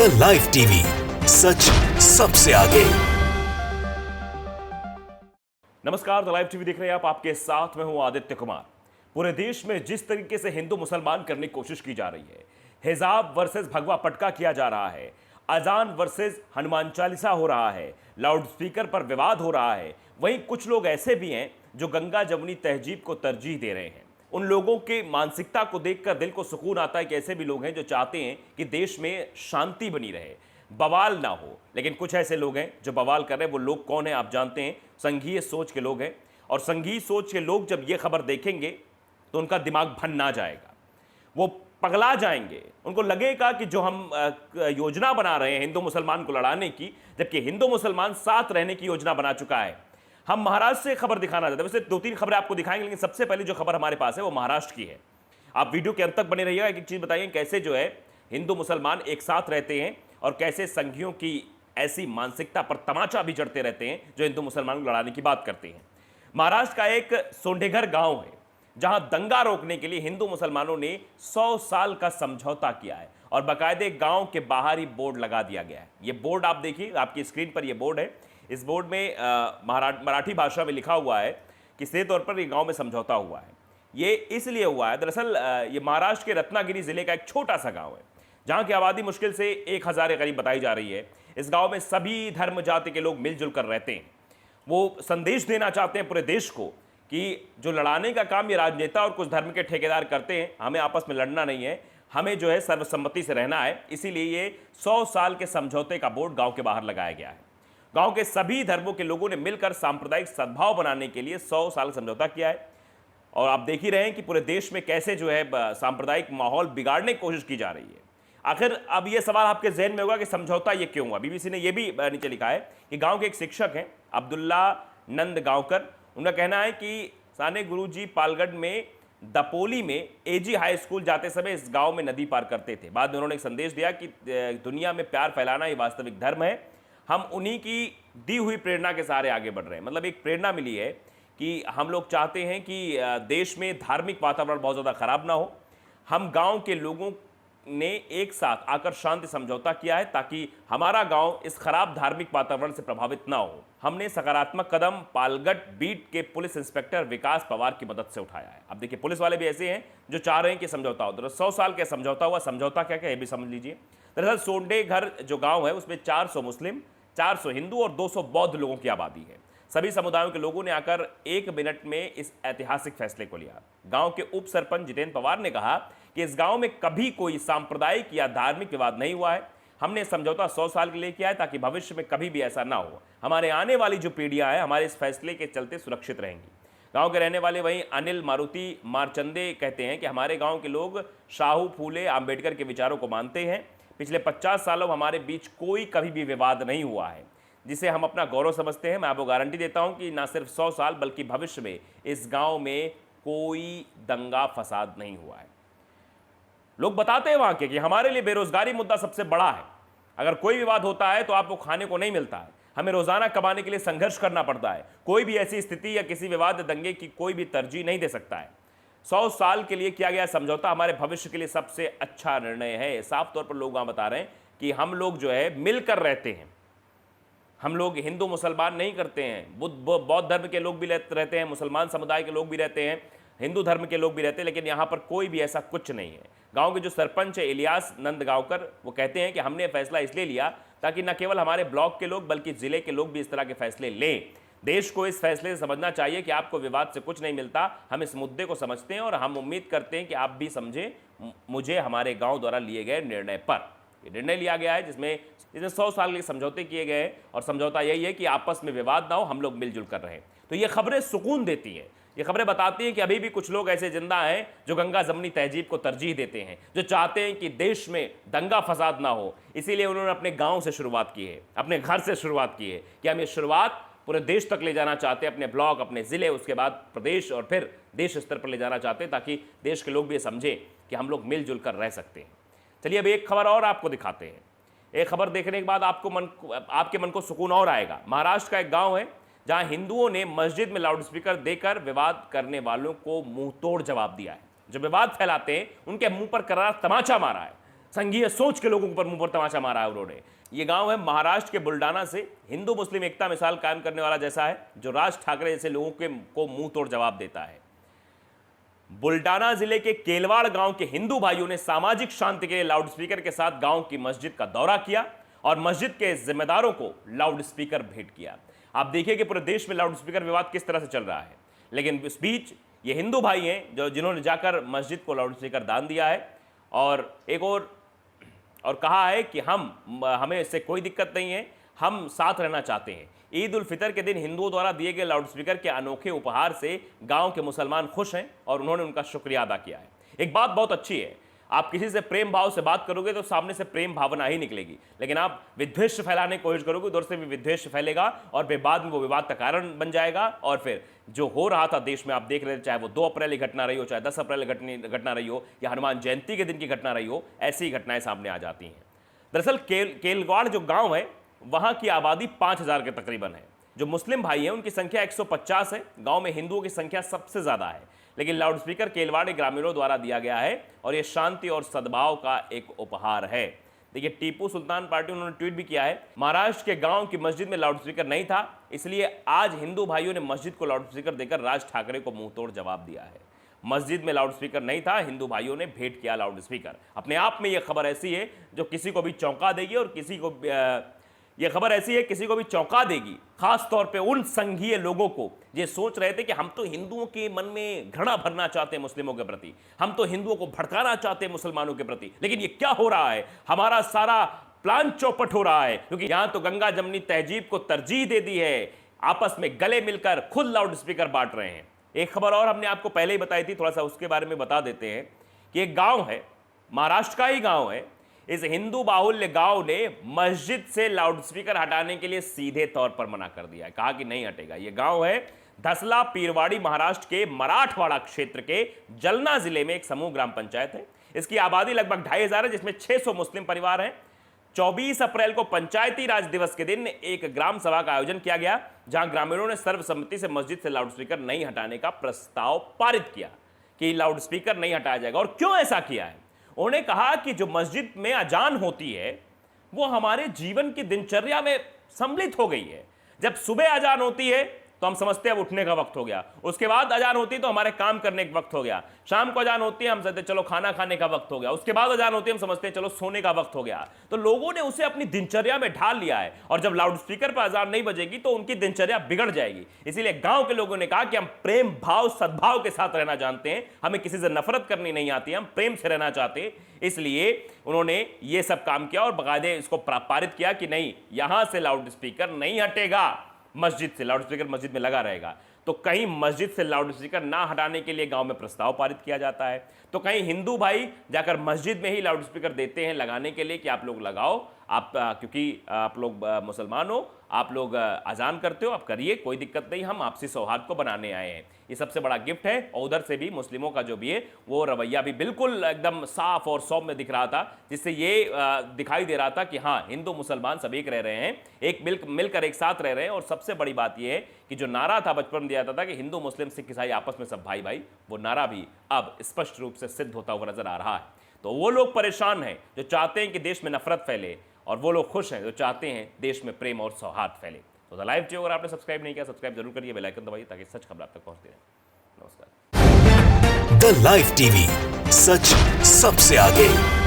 The live TV, सच सबसे आगे। नमस्कार, द लाइव टीवी देख रहे हैं आप। आपके साथ मैं हूं आदित्य कुमार। पूरे देश में जिस तरीके से हिंदू मुसलमान करने की कोशिश की जा रही है, हिजाब वर्सेस भगवा पटका किया जा रहा है, अजान वर्सेस हनुमान चालीसा हो रहा है, लाउड स्पीकर पर विवाद हो रहा है, वहीं कुछ लोग ऐसे भी हैं जो गंगा जमुनी तहजीब को तरजीह दे रहे हैं। उन लोगों के मानसिकता को देखकर दिल को सुकून आता है कि ऐसे भी लोग हैं जो चाहते हैं कि देश में शांति बनी रहे, बवाल ना हो। लेकिन कुछ ऐसे लोग हैं जो बवाल कर रहे हैं। वो लोग कौन हैं आप जानते हैं? संघीय सोच के लोग हैं। और संघीय सोच के लोग जब ये खबर देखेंगे तो उनका दिमाग भन्ना जाएगा, वो पगला जाएंगे। उनको लगेगा कि जो हम योजना बना रहे हैं हिंदू मुसलमान को लड़ाने की, जबकि हिंदू मुसलमान साथ रहने की योजना बना चुका है। हम महाराष्ट्र से खबर दिखाना चाहते हैं। वैसे 2-3 खबरें आपको दिखाएंगे, लेकिन सबसे पहले जो खबर हमारे पास है वो महाराष्ट्र की है। आप वीडियो के अंत तक बने रहिएगा। एक चीज बताइए, कैसे जो है हिंदू मुसलमान एक साथ रहते हैं और कैसे संघियों की ऐसी मानसिकता पर तमाचा भी जड़ते रहते हैं जो हिंदू मुसलमान को लड़ाने की बात करते हैं। महाराष्ट्र का एक सोंडेघर गांव है जहां दंगा रोकने के लिए हिंदू मुसलमानों ने 100 साल का समझौता किया है और बाकायदे गांव के बाहर ही बोर्ड लगा दिया गया है। ये बोर्ड आप देखिए, आपकी स्क्रीन पर यह बोर्ड है। इस बोर्ड में मराठी भाषा में लिखा हुआ है कि सीधे तौर पर ये गांव में समझौता हुआ है। ये इसलिए हुआ है, दरअसल ये महाराष्ट्र के रत्नागिरी जिले का एक छोटा सा गांव है जहां की आबादी मुश्किल से 1000 के करीब बताई जा रही है। इस गांव में सभी धर्म जाति के लोग मिलजुल कर रहते हैं। वो संदेश देना चाहते हैं पूरे देश को कि जो लड़ाने का काम ये राजनेता और कुछ धर्म के ठेकेदार करते हैं, हमें आपस में लड़ना नहीं है, हमें जो है सर्वसम्मति से रहना है। इसीलिए ये 100 साल के समझौते का बोर्ड गांव के बाहर लगाया गया है। गांव के सभी धर्मों के लोगों ने मिलकर सांप्रदायिक सद्भाव बनाने के लिए 100 साल समझौता किया है। और आप देख ही रहे हैं कि पूरे देश में कैसे जो है सांप्रदायिक माहौल बिगाड़ने की कोशिश की जा रही है। आखिर अब ये सवाल आपके जहन में होगा कि समझौता ये क्यों हुआ। बीबीसी ने ये भी नीचे लिखा है कि गांव के एक शिक्षक हैं अब्दुल्ला नंद गांवकर, उनका कहना है कि साने गुरुजी पालगढ़ में दपोली में एजी हाई स्कूल जाते समय इस गांव में नदी पार करते थे। बाद में उन्होंने एक संदेश दिया कि दुनिया में प्यार फैलाना ही वास्तविक धर्म है, हम उन्हीं की दी हुई प्रेरणा के सहारे आगे बढ़ रहे हैं। मतलब एक प्रेरणा मिली है कि हम लोग चाहते हैं कि देश में धार्मिक वातावरण बहुत ज़्यादा खराब ना हो। हम गांव के लोगों ने एक साथ आकर शांति समझौता किया है ताकि हमारा गांव इस खराब धार्मिक वातावरण से प्रभावित ना हो। हमने सकारात्मक कदम पालगढ़ बीट के पुलिस इंस्पेक्टर विकास पवार की मदद से उठाया है। अब देखिए, पुलिस वाले भी ऐसे हैं जो चाह रहे हैं कि समझौता हो। दरअसल 100 साल का समझौता हुआ। समझौता क्या क्या ये भी समझ लीजिए। दरअसल सोंडेघर जो गाँव है उसमें 400 मुस्लिम, 400 हिंदू और 200 बौद्ध लोगों की आबादी है। सभी समुदायों के लोगों ने आकर 1 मिनट में इस ऐतिहासिक फैसले को लिया। गांव के उप सरपंच जितेंद्र पवार ने कहा कि इस गांव में कभी कोई सांप्रदायिक या धार्मिक विवाद नहीं हुआ है। हमने समझौता 100 साल के लिए किया है ताकि भविष्य में कभी भी ऐसा ना हो। हमारे आने वाली जो पीढ़ियां हैं हमारे इस फैसले के चलते सुरक्षित रहेंगी। गांव के रहने वाले वहीं अनिल मारुति मारचंदे कहते हैं कि हमारे गाँव के लोग शाहू फूले आम्बेडकर के विचारों को मानते हैं। पिछले 50 सालों हमारे बीच कोई कभी भी विवाद नहीं हुआ है, जिसे हम अपना गौरव समझते हैं। मैं आपको गारंटी देता हूं कि ना सिर्फ 100 साल बल्कि भविष्य में इस गांव में कोई दंगा फसाद नहीं हुआ है। लोग बताते हैं वहां के कि हमारे लिए बेरोजगारी मुद्दा सबसे बड़ा है। अगर कोई विवाद होता है तो आपको खाने को नहीं मिलता है, हमें रोजाना कमाने के लिए संघर्ष करना पड़ता है। कोई भी ऐसी स्थिति या किसी विवाद दंगे की कोई भी तरजीह नहीं दे सकता है। 100 साल के लिए किया गया समझौता हमारे भविष्य के लिए सबसे अच्छा निर्णय है। साफ तौर पर लोग वहां बता रहे हैं कि हम लोग जो है मिलकर रहते हैं। हम लोग हिंदू मुसलमान नहीं करते हैं, बौद्ध धर्म के लोग भी रहते हैं, मुसलमान समुदाय के लोग भी रहते हैं, हिंदू धर्म के लोग भी रहते हैं, लेकिन यहाँ पर कोई भी ऐसा कुछ नहीं है। गांव के जो सरपंच है इलियास नंद गांवकर, वो कहते हैं कि हमने फैसला इसलिए लिया ताकि न केवल हमारे ब्लॉक के लोग बल्कि जिले के लोग भी इस तरह के फैसले लें। देश को इस फैसले से समझना चाहिए कि आपको विवाद से कुछ नहीं मिलता। हम इस मुद्दे को समझते हैं और हम उम्मीद करते हैं कि आप भी समझें मुझे हमारे गाँव द्वारा लिए गए निर्णय पर। ये निर्णय लिया गया है जिसमें 100 साल के समझौते किए गए हैं और समझौता यही है कि आपस में विवाद ना हो, हम लोग मिलजुल कर रहें। तो ये खबरें सुकून देती हैं। ये खबरें बताती हैं कि अभी भी कुछ लोग ऐसे जिंदा हैं जो गंगा जमनी तहजीब को तरजीह देते हैं, जो चाहते हैं कि देश में दंगा फसाद ना हो। इसीलिए उन्होंने अपने गांव से शुरुआत की है, अपने घर से शुरुआत की है कि हम ये शुरुआत पूरे देश तक ले जाना चाहते हैं, अपने ब्लॉक, अपने ज़िले, उसके बाद प्रदेश और फिर देश स्तर पर ले जाना चाहते हैं ताकि देश के लोग भी ये समझें कि हम लोग मिलजुल कर रह सकते हैं। चलिए अब एक खबर और आपको दिखाते हैं। एक खबर देखने के बाद आपके मन को सुकून और आएगा। महाराष्ट्र का एक गांव है जहां हिंदुओं ने मस्जिद में लाउडस्पीकर देकर विवाद करने वालों को मुंह तोड़ जवाब दिया है। जो विवाद फैलाते हैं उनके मुंह पर करारा तमाचा मारा है। संघीय सोच के लोगों के ऊपर मुंह पर तमाचा मारा है उन्होंने। ये गांव है महाराष्ट्र के बुल्डाना से, हिंदू मुस्लिम एकता मिसाल कायम करने वाला जैसा है, जो राज ठाकरे जैसे लोगों को मुंह तोड़ जवाब देता है। बुल्डाना जिले के केलवाड़ गांव के हिंदू भाइयों ने सामाजिक शांति के लिए लाउडस्पीकर के साथ गांव की मस्जिद का दौरा किया और मस्जिद के जिम्मेदारों को लाउडस्पीकर भेंट किया। आप देखिए कि पूरे देश में लाउडस्पीकर विवाद किस तरह से चल रहा है, लेकिन इस बीच ये हिंदू भाई हैं जिन्होंने जाकर मस्जिद को लाउडस्पीकर दान दिया है और एक और कहा है कि हमें इससे कोई दिक्कत नहीं है, हम साथ रहना चाहते हैं। ईद उल फितर के दिन हिंदुओं द्वारा दिए गए लाउडस्पीकर के अनोखे उपहार से गांव के मुसलमान खुश हैं और उन्होंने उनका शुक्रिया अदा किया है। एक बात बहुत अच्छी है, आप किसी से प्रेम भाव से बात करोगे तो सामने से प्रेम भावना ही निकलेगी, लेकिन आप विद्वेष फैलाने की कोशिश करोगे उधर से भी विद्वेष फैलेगा और बाद में वो विवाद का कारण बन जाएगा। और फिर जो हो रहा था देश में आप देख रहे थे, चाहे वो 2 अप्रैल की घटना रही हो, चाहे 10 अप्रैल की घटना रही हो या हनुमान जयंती के दिन की घटना रही हो, ऐसी घटनाएं सामने आ जाती हैं। दरअसल केलवाड़ जो गांव है वहां की आबादी 5000 के तकरीबन है। जो मुस्लिम भाई हैं उनकी संख्या 150 है। गांव में हिंदुओं की संख्या सबसे ज्यादा है, लेकिन लाउडस्पीकर केलवाड़ ग्रामीणों द्वारा दिया गया है और यह शांति और सद्भाव का एक उपहार है। देखिए, टीपू सुल्तान पार्टी उन्होंने ट्वीट भी किया है, महाराष्ट्र के गांव की मस्जिद में लाउडस्पीकर नहीं था, इसलिए आज हिंदू भाइयों ने मस्जिद को लाउडस्पीकर देकर राज ठाकरे को मुंहतोड़ जवाब दिया है। मस्जिद में लाउडस्पीकर नहीं था, हिंदू भाइयों ने भेंट किया लाउडस्पीकर। अपने आप में यह खबर ऐसी है जो किसी को भी चौंका देगी और यह खबर ऐसी है किसी को भी चौंका देगी, खास तौर पे उन संघीय लोगों को ये सोच रहे थे कि हम तो हिंदुओं के मन में घृणा भरना चाहते हैं मुस्लिमों के प्रति, हम तो हिंदुओं को भड़काना चाहते हैं मुसलमानों के प्रति, लेकिन ये क्या हो रहा है, हमारा सारा प्लान चौपट हो रहा है, क्योंकि यहां तो गंगा जमनी तहजीब को तरजीह दे दी है, आपस में गले मिलकर खुद लाउडस्पीकर बांट रहे हैं। एक खबर और हमने आपको पहले ही बताई थी, थोड़ा सा उसके बारे में बता देते हैं कि एक गांव है, महाराष्ट्र का ही गांव है, इस हिंदू बाहुल्य गांव ने मस्जिद से लाउडस्पीकर हटाने के लिए सीधे तौर पर मना कर दिया है, कहा कि नहीं हटेगा। यह गांव है धसला पीरवाड़ी, महाराष्ट्र के मराठवाड़ा क्षेत्र के जलना जिले में एक समूह ग्राम पंचायत है। इसकी आबादी लगभग 2500 है, जिसमें 600 मुस्लिम परिवार हैं। 24 अप्रैल को पंचायती राज दिवस के दिन एक ग्राम सभा का आयोजन किया गया, जहां ग्रामीणों ने सर्वसम्मति से मस्जिद से लाउडस्पीकर नहीं हटाने का प्रस्ताव पारित किया कि लाउडस्पीकर नहीं हटाया जाएगा। और क्यों ऐसा किया है? उन्होंने कहा कि जो मस्जिद में अजान होती है वो हमारे जीवन की दिनचर्या में सम्मिलित हो गई है। जब सुबह अजान होती है तो हम समझते हैं अब उठने का वक्त हो गया, उसके बाद अजान होती है तो हमारे काम करने का वक्त हो गया, शाम को अजान होती है हम समझते चलो खाना खाने का वक्त हो गया, उसके बाद अजान होती है हम समझते हैं चलो सोने का वक्त हो गया। तो लोगों ने उसे अपनी दिनचर्या में ढाल लिया है और जब लाउडस्पीकर पर अजान नहीं बजेगी तो उनकी दिनचर्या बिगड़ जाएगी। इसीलिए गांव के लोगों ने कहा कि हम प्रेम भाव सद्भाव के साथ रहना जानते हैं, हमें किसी से नफरत करनी नहीं आती, हम प्रेम से रहना चाहते हैं। इसलिए उन्होंने ये सब काम किया और बाकायदे इसको पारित किया कि नहीं, यहां से लाउडस्पीकर नहीं हटेगा, मस्जिद से लाउडस्पीकर मस्जिद में लगा रहेगा। तो कहीं मस्जिद से लाउडस्पीकर ना हटाने के लिए गांव में प्रस्ताव पारित किया जाता है, तो कहीं हिंदू भाई जाकर मस्जिद में ही लाउडस्पीकर देते हैं लगाने के लिए कि आप लोग लगाओ, आप क्योंकि आप लोग मुसलमान हो, आप लोग अजान करते हो, आप करिए, कोई दिक्कत नहीं, हम आपसी सौहार्द को बनाने आए हैं। ये सबसे बड़ा गिफ्ट है। और उधर से भी मुस्लिमों का जो भी है वो रवैया भी बिल्कुल एकदम साफ और सौम्य दिख रहा था, जिससे ये दिखाई दे रहा था कि हाँ, हिंदू मुसलमान सब एक रह रहे हैं, एक मिलकर एक साथ रह रहे हैं। और सबसे बड़ी बात यह है कि जो नारा था बचपन में दिया जाता था कि हिंदू मुस्लिम सिख ईसाई आपस में सब भाई भाई, वो नारा भी अब स्पष्ट रूप से सिद्ध होता हुआ नजर आ रहा है। तो वो लोग परेशान हैं जो चाहते हैं कि देश में नफरत फैले, और वो लोग खुश हैं जो चाहते हैं देश में प्रेम और सौहार्द फैले। तो द लाइव टीवी अगर आपने सब्सक्राइब नहीं किया, सब्सक्राइब जरूर करिए, बेल आइकन दबाइए ताकि सच खबर आप तक पहुंचती रहे। नमस्कार। द लाइव टीवी, सच सबसे आगे।